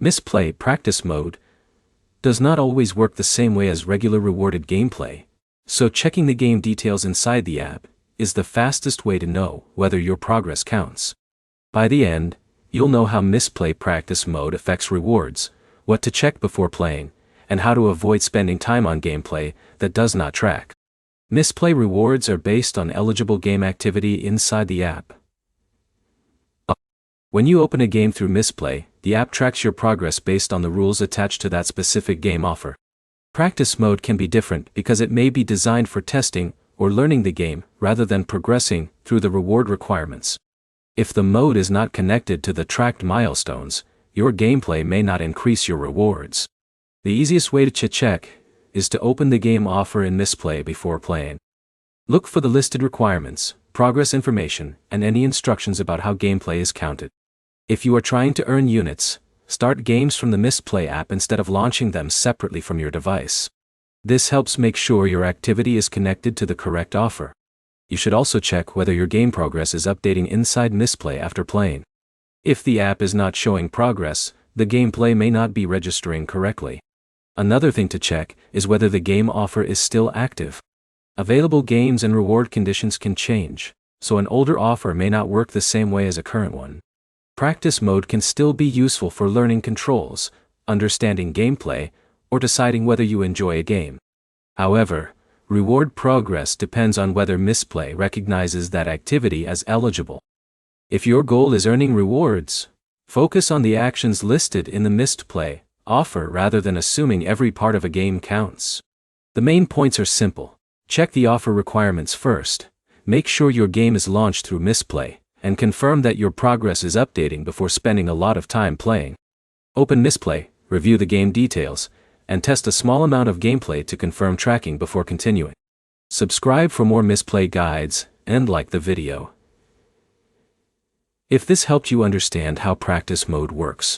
Mistplay practice mode does not always work the same way as regular rewarded gameplay, so checking the game details inside the app is the fastest way to know whether your progress counts. By the end, you'll know how Mistplay practice mode affects rewards, what to check before playing, and how to avoid spending time on gameplay that does not track. Mistplay rewards are based on eligible game activity inside the app. When you open a game through Mistplay, the app tracks your progress based on the rules attached to that specific game offer. Practice mode can be different because it may be designed for testing or learning the game rather than progressing through the reward requirements. If the mode is not connected to the tracked milestones, your gameplay may not increase your rewards. The easiest way to check is to open the game offer in Mistplay before playing. Look for the listed requirements, progress information, and any instructions about how gameplay is counted. If you are trying to earn units, start games from the Mistplay app instead of launching them separately from your device. This helps make sure your activity is connected to the correct offer. You should also check whether your game progress is updating inside Mistplay after playing. If the app is not showing progress, the gameplay may not be registering correctly. Another thing to check is whether the game offer is still active. Available games and reward conditions can change, so an older offer may not work the same way as a current one. Practice mode can still be useful for learning controls, understanding gameplay, or deciding whether you enjoy a game. However, reward progress depends on whether Mistplay recognizes that activity as eligible. If your goal is earning rewards, focus on the actions listed in the Mistplay offer rather than assuming every part of a game counts. The main points are simple. Check the offer requirements first, make sure your game is launched through Mistplay, and confirm that your progress is updating before spending a lot of time playing. Open Mistplay, review the game details, and test a small amount of gameplay to confirm tracking before continuing. Subscribe for more Mistplay guides, and like the video if this helped you understand how practice mode works.